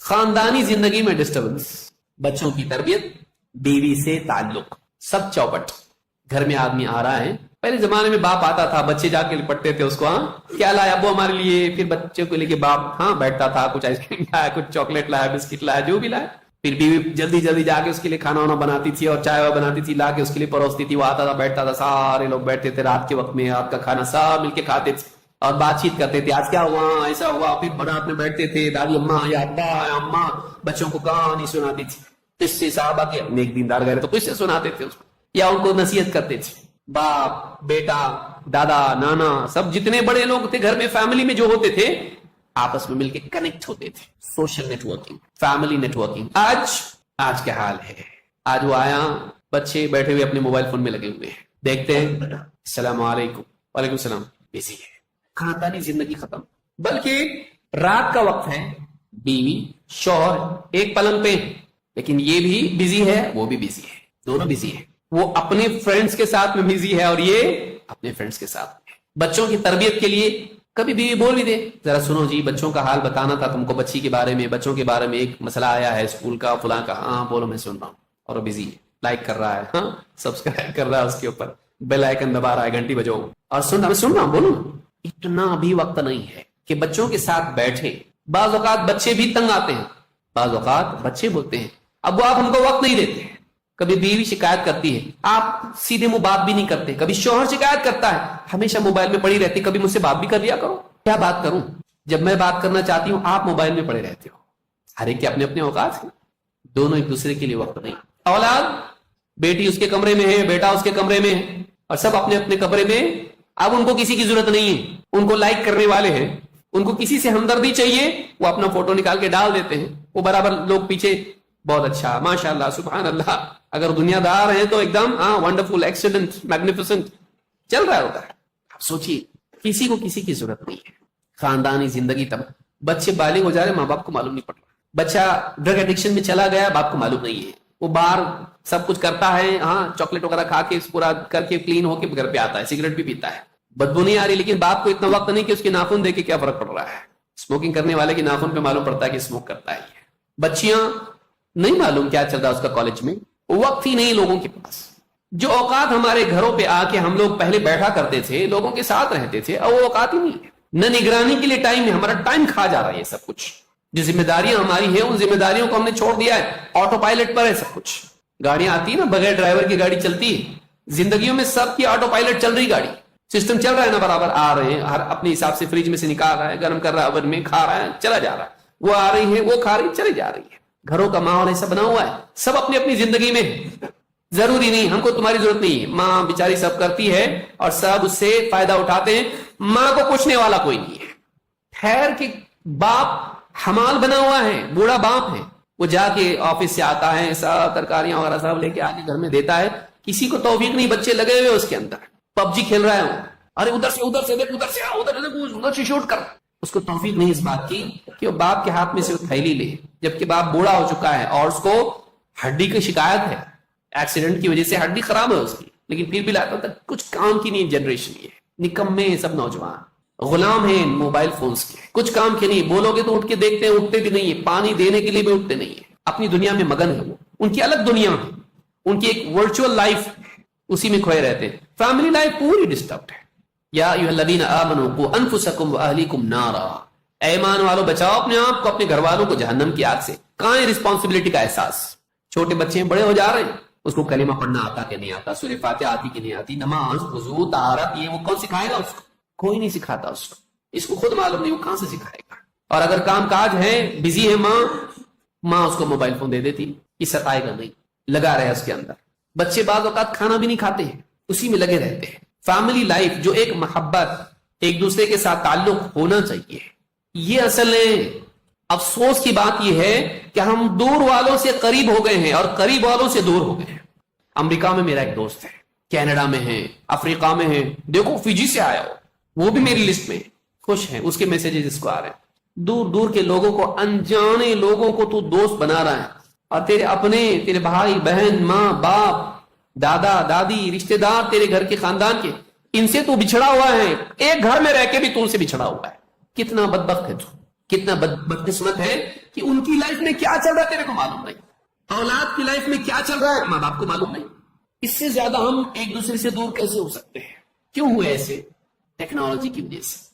خاندانی زندگی میں ڈسٹربنس، بچوں کی تربیت، بیوی سے تعلق، سب چوپٹ. گھر میں آدمی آ رہا ہے، پہلے زمانے میں باپ آتا تھا، بچے جا کے لپٹتے تھے اس کو، ہاں کیا لایا ابو ہمارے لیے، پھر بچے کو لے کے باپ ہاں بیٹھتا تھا، کچھ آئس کریم لایا، کچھ چاکلیٹ لایا، بسکٹ لایا، جو بھی لایا. پھر بیوی جلدی جلدی جا کے اس کے لیے کھانا وانا بناتی تھی اور چائے بناتی تھی، لا کے اس کے لیے پروستی تھی. وہ آتا تھا، بیٹھتا تھا، سارے لوگ بیٹھتے تھے رات کے وقت میں، رات کا کھانا سب مل کے کھاتے تھے اور بات چیت کرتے تھے، آج کیا ہوا ایسا ہوا. پھر برات میں بیٹھتے تھے، دادی اماں یا ابا یا اماں بچوں کو کہانی سناتی تھی. قصے صحابہ کے، نیک دیندار گئے تو قصے سناتے تھے اس کو یا ان کو نصیحت کرتے تھے. باپ بیٹا دادا نانا سب جتنے بڑے لوگ تھے گھر میں فیملی میں جو ہوتے تھے آپس میں مل کے کنیکٹ ہوتے تھے. Social networking, family networking. آج کیا حال ہے؟ آج وہ آیا، بچے بیٹھے ہوئے اپنے موبائل فون میں لگے ہوئے ہیں، دیکھتے ہیں السلام علیکم، وعلیکم السلام، بزی ہے. خاندانی زندگی ختم. بلکہ رات کا وقت ہے، بیوی شوہر ایک پلنگ پہ، لیکن یہ بھی بزی ہے، وہ بھی بزی ہے، دونوں بزی ہے. وہ اپنے فرینڈز کے ساتھ میں بزی ہے اور یہ اپنے فرینڈز کے ساتھ میں. بچوں کی تربیت کے لیے کبھی بیوی بول بھی دے، ذرا سنو جی بچوں کا حال بتانا تھا تم کو، بچی کے بارے میں، بچوں کے بارے میں ایک مسئلہ آیا ہے اسکول کا فلاں کا. ہاں بولو میں سن رہا ہوں. اور وہ بزی ہے، لائک کر رہا ہے، ہاں سبسکرائب کر رہا ہے، اس کے اوپر بیل آئیکن دبا رہا ہے، گھنٹی بجاؤ اور سن رہا ہوں بولو. اتنا بھی وقت نہیں ہے کہ بچوں کے ساتھ بیٹھے. بعض اوقات بچے بھی تنگ آتے ہیں، بعض اوقات بچے بولتے ہیں اب وہ آپ ہم کو وقت نہیں دیتے. کبھی بیوی شکایت کرتی ہے، آپ سیدھے منہ بات بھی نہیں کرتے. کبھی شوہر شکایت کرتا ہے، ہمیشہ موبائل میں پڑی رہتی، کبھی مجھ سے بات بھی کر لیا کرو. کیا بات کروں؟ جب میں بات کرنا چاہتی ہوں آپ موبائل میں پڑے رہتے ہو. ہر ایک کے اپنے اپنے اوقات ہیں، دونوں ایک دوسرے کے لیے وقت نہیں. اولاد، بیٹی اس کے کمرے میں ہے، بیٹا اس کے کمرے میں ہے اور سب اپنے اپنے کمرے میں. اب ان کو کسی کی ضرورت نہیں ہے، ان کو لائک کرنے والے ہیں، ان کو کسی سے ہمدردی چاہیے، وہ اپنا فوٹو نکال کے ڈال دیتے ہیں. وہ برابر لوگ پیچھے بہت اچھا ماشاء اللہ سبحان اللہ، اگر دنیا دار ہیں تو ایک دم ہاں ونڈرفل ایکسیلنٹ میگنیفیسنٹ چل رہا ہوتا ہے. آپ سوچیے کسی کو کسی کی ضرورت نہیں ہے. خاندانی زندگی تب بچے بالغ ہو جا رہے، ماں باپ کو معلوم نہیں پڑ رہا. بچہ ڈرگ ایڈکشن میں چلا گیا، باپ کو معلوم نہیں ہے. وہ باہر سب کچھ کرتا ہے، ہاں چاکلیٹ وغیرہ کھا کے پورا کر کے کلین ہو کے گھر پہ آتا ہے، سگریٹ بھی پیتا ہے، بدبو نہیں آ رہی، لیکن باپ کو اتنا وقت نہیں کہ اس کے ناخن دیکھ کے کیا فرق پڑ رہا ہے. اسموکنگ کرنے والے کے ناخن پہ معلوم پڑتا ہے کہ اسموک کرتا ہے. بچیاں نہیں معلوم کیا چل رہا اس کا کالج میں، وقت ہی نہیں لوگوں کے پاس. جو اوقات ہمارے گھروں پہ آ کے ہم لوگ پہلے بیٹھا کرتے تھے، لوگوں کے ساتھ رہتے تھے، اب وہ اوقات ہی نہیں ہے. نہ نگرانی کے لیے ٹائم ہے، ہمارا ٹائم کھا جا رہا ہے. یہ سب کچھ جو ذمہ داریاں ہماری ہیں ان ذمہ داریوں کو ہم نے چھوڑ دیا ہے، آٹو پائلٹ پر ہے سب کچھ. گاڑیاں آتی ہے نا، بغیر ڈرائیور کی گاڑی چلتی ہے. زندگیوں میں سب کی آٹو پائلٹ چل رہی، گاڑی سسٹم چل رہا ہے نا، برابر آ رہے ہیں، ہر اپنے حساب سے فریج میں سے نکال رہا ہے، گرم کر رہا ہے، اوون میں کھا رہا ہے، چلا جا رہا ہے. وہ آ رہی ہے، وہ کھا رہی، چلی جا رہی ہے. گھروں کا ماحول ایسا بنا ہوا ہے، سب اپنی اپنی زندگی میں. ضروری نہیں ہم کو تمہاری ضرورت نہیں ہے، ماں بیچاری سب کرتی ہے اور سب اس سے فائدہ اٹھاتے ہیں. ماں کو پوچھنے والا کوئی نہیں ہے. خیر کہ باپ حمال بنا ہوا ہے، بوڑھا باپ ہے، وہ جا کے آفس سے آتا ہے، سب ترکاریاں وغیرہ سب لے کے آ کے گھر میں دیتا ہے. کسی کو توفیق نہیں، بچے لگے ہوئے اس کے اندر پب جی کھیل رہا ہے، ارے ادھر سے دیکھ، ادھر سے آ، ادھر سے شوٹ کر. اس کو توفیق نہیں اس بات کی کہ وہ باپ کے ہاتھ میں سے وہ تھیلی لے، جبکہ باپ بوڑھا ہو چکا ہے اور اس کو ہڈی کی شکایت ہے، ایکسیڈنٹ کی وجہ سے ہڈی خراب ہے اس کی، لیکن پھر بھی لاتا تھا. کچھ کام کی نہیں جنریشن، یہ نکمے ہیں سب نوجوان، غلام ہیں موبائل فونز کے، کچھ کام کے نہیں. بولو گے تو اٹھ کے دیکھتے ہیں، اٹھتے بھی نہیں ہے، پانی دینے کے لیے بھی اٹھتے نہیں ہے. اپنی دنیا میں مگن ہے، وہ ان کی الگ دنیا ہے، ان کی ایک ورچوئل لائف، اسی میں کھوئے رہتے ہیں. فیملی لائف پوری ڈسٹربڈ ہے. یا ایھا الذین آمنوا قوا انفسکم واہلیکم نارا، اے ایمان والو بچاؤ اپنے آپ کو، اپنے گھر والوں کو جہنم کی آگ سے. کہاں ہے رسپانسبلٹی کا احساس؟ چھوٹے بچے بڑے ہو جا رہے ہیں، اس کو کلمہ پڑھنا آتا کہ نہیں آتا، سورہ فاتحہ آتی کہ نہیں آتی، نماز وضو طہارت، یہ وہ کون سکھائے گا اس کو؟ کوئی نہیں سکھاتا اس کو. اس کو خود معلوم نہیں، وہ کہاں سے سکھائے گا؟ اور اگر کام کاج ہے، بزی ہے ماں اس کو موبائل فون دے دیتی، یہ ستائے گا نہیں، لگا رہے اس کے اندر. بچے بعض اوقات کھانا بھی نہیں کھاتے ہیں، اسی میں لگے رہتے ہیں. فیملی لائف جو ایک محبت، ایک دوسرے کے ساتھ تعلق ہونا چاہیے، یہ اصل ہے. افسوس کی بات یہ ہے کہ ہم دور والوں سے قریب ہو گئے ہیں اور قریب والوں سے دور ہو گئے ہیں. امریکہ میں میرا ایک دوست ہے، کینیڈا میں ہے، افریقہ میں ہے، دیکھو فجی سے آیا وہ بھی میری لسٹ میں خوش ہیں، اس کے میسیجز اس کو آ رہے ہیں. دور دور کے لوگوں کو، انجانے لوگوں کو تو دوست بنا رہا ہے، اور تیرے اپنے، تیرے بھائی بہن، ماں باپ، دادا دادی، رشتہ دار تیرے گھر کے خاندان کے، ان سے تو بچھڑا ہوا ہے. ایک گھر میں رہ کے بھی تو ان سے بچھڑا ہوا ہے. کتنا بدبخت ہے تو. کتنا بدقسمت ہے کہ ان کی لائف میں کیا چل رہا ہے تیرے کو معلوم نہیں، اولاد کی لائف میں کیا چل رہا ہے ماں باپ کو معلوم نہیں. اس سے زیادہ ہم ایک دوسرے سے دور کیسے ہو سکتے ہیں؟ کیوں ہوئے ایسے؟ ٹیکنالوجی کی وجہ سے.